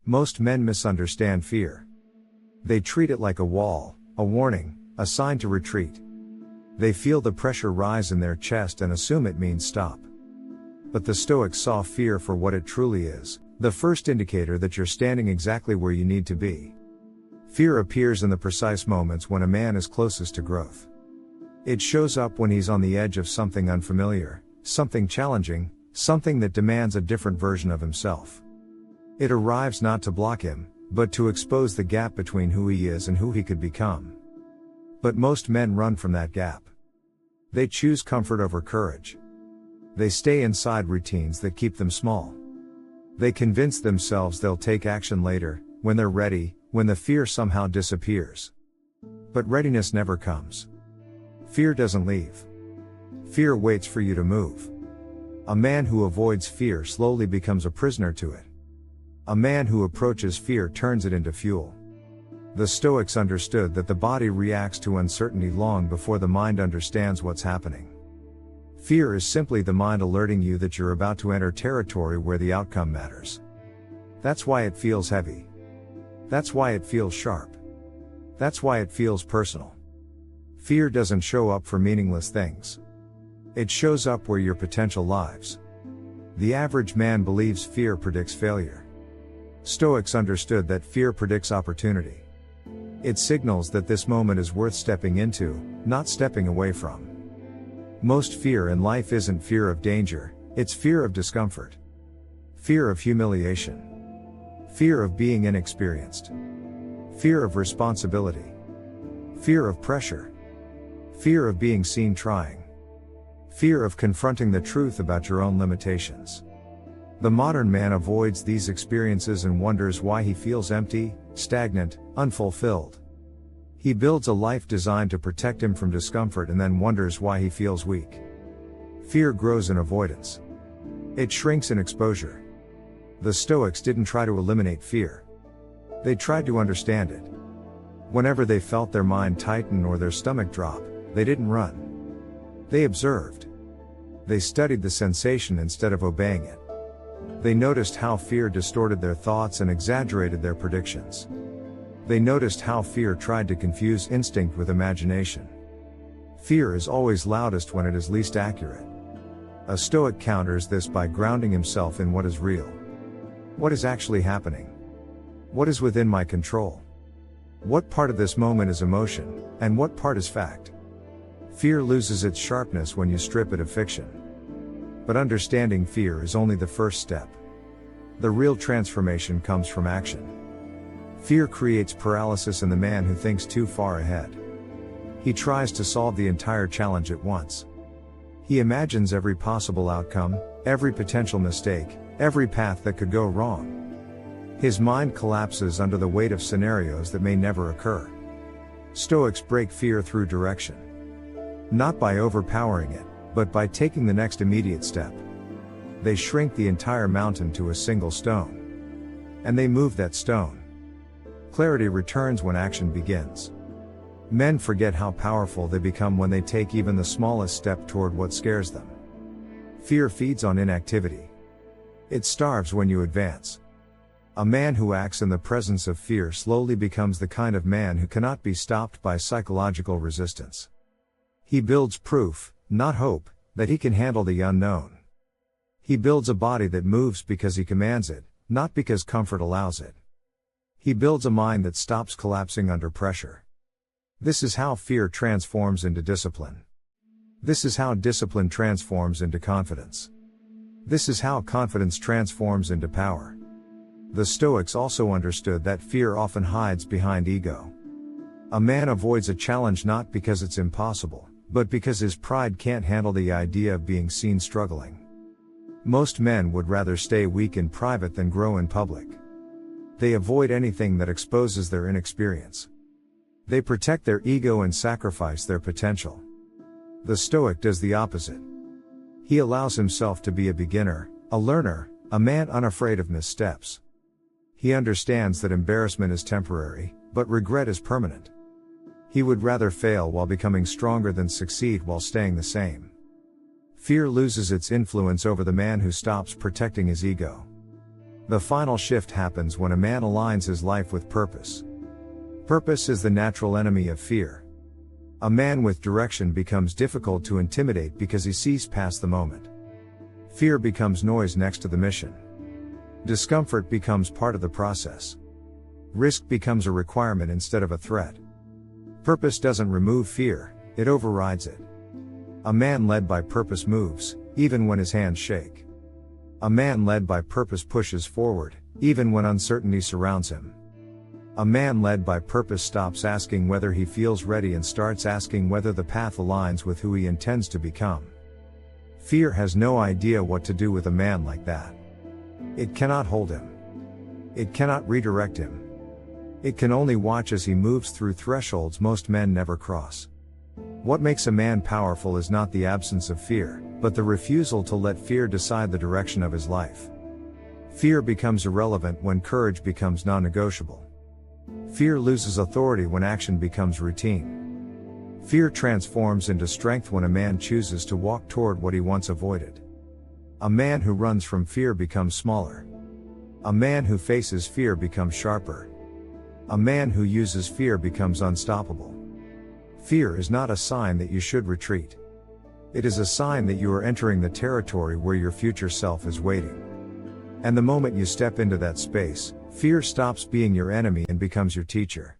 Most men misunderstand fear. They treat it like a wall, a warning, a sign to retreat. They feel the pressure rise in their chest and assume it means stop. But the Stoics saw fear for what it truly is, the first indicator that you're standing exactly where you need to be. Fear appears in the precise moments when a man is closest to growth. It shows up when he's on the edge of something unfamiliar, something challenging, something that demands a different version of himself. It arrives not to block him, but to expose the gap between who he is and who he could become. But most men run from that gap. They choose comfort over courage. They stay inside routines that keep them small. They convince themselves they'll take action later, when they're ready, when the fear somehow disappears. But readiness never comes. Fear doesn't leave. Fear waits for you to move. A man who avoids fear slowly becomes a prisoner to it. A man who approaches fear turns it into fuel. The Stoics understood that the body reacts to uncertainty long before the mind understands what's happening. Fear is simply the mind alerting you that you're about to enter territory where the outcome matters. That's why it feels heavy. That's why it feels sharp. That's why it feels personal. Fear doesn't show up for meaningless things. It shows up where your potential lies. The average man believes fear predicts failure. Stoics understood that fear predicts opportunity. It signals that this moment is worth stepping into, not stepping away from. Most fear in life isn't fear of danger, it's fear of discomfort. Fear of humiliation. Fear of being inexperienced. Fear of responsibility. Fear of pressure. Fear of being seen trying. Fear of confronting the truth about your own limitations. The modern man avoids these experiences and wonders why he feels empty, stagnant, unfulfilled. He builds a life designed to protect him from discomfort and then wonders why he feels weak. Fear grows in avoidance. It shrinks in exposure. The Stoics didn't try to eliminate fear. They tried to understand it. Whenever they felt their mind tighten or their stomach drop, they didn't run. They observed. They studied the sensation instead of obeying it. They noticed how fear distorted their thoughts and exaggerated their predictions. They noticed how fear tried to confuse instinct with imagination. Fear is always loudest when it is least accurate. A Stoic counters this by grounding himself in what is real. What is actually happening? What is within my control? What part of this moment is emotion, and what part is fact? Fear loses its sharpness when you strip it of fiction. But understanding fear is only the first step. The real transformation comes from action. Fear creates paralysis in the man who thinks too far ahead. He tries to solve the entire challenge at once. He imagines every possible outcome, every potential mistake, every path that could go wrong. His mind collapses under the weight of scenarios that may never occur. Stoics break fear through direction. Not by overpowering it, but by taking the next immediate step. They shrink the entire mountain to a single stone. And they move that stone. Clarity returns when action begins. Men forget how powerful they become when they take even the smallest step toward what scares them. Fear feeds on inactivity. It starves when you advance. A man who acts in the presence of fear slowly becomes the kind of man who cannot be stopped by psychological resistance. He builds proof, not hope, that he can handle the unknown. He builds a body that moves because he commands it, not because comfort allows it. He builds a mind that stops collapsing under pressure. This is how fear transforms into discipline. This is how discipline transforms into confidence. This is how confidence transforms into power. The Stoics also understood that fear often hides behind ego. A man avoids a challenge not because it's impossible, but because his pride can't handle the idea of being seen struggling. Most men would rather stay weak in private than grow in public. They avoid anything that exposes their inexperience. They protect their ego and sacrifice their potential. The Stoic does the opposite. He allows himself to be a beginner, a learner, a man unafraid of missteps. He understands that embarrassment is temporary, but regret is permanent. He would rather fail while becoming stronger than succeed while staying the same. Fear loses its influence over the man who stops protecting his ego. The final shift happens when a man aligns his life with purpose. Purpose is the natural enemy of fear. A man with direction becomes difficult to intimidate because he sees past the moment. Fear becomes noise next to the mission. Discomfort becomes part of the process. Risk becomes a requirement instead of a threat. Purpose doesn't remove fear, it overrides it. A man led by purpose moves, even when his hands shake. A man led by purpose pushes forward, even when uncertainty surrounds him. A man led by purpose stops asking whether he feels ready and starts asking whether the path aligns with who he intends to become. Fear has no idea what to do with a man like that. It cannot hold him. It cannot redirect him. It can only watch as he moves through thresholds most men never cross. What makes a man powerful is not the absence of fear, but the refusal to let fear decide the direction of his life. Fear becomes irrelevant when courage becomes non-negotiable. Fear loses authority when action becomes routine. Fear transforms into strength when a man chooses to walk toward what he once avoided. A man who runs from fear becomes smaller. A man who faces fear becomes sharper. A man who uses fear becomes unstoppable. Fear is not a sign that you should retreat. It is a sign that you are entering the territory where your future self is waiting. And the moment you step into that space, fear stops being your enemy and becomes your teacher.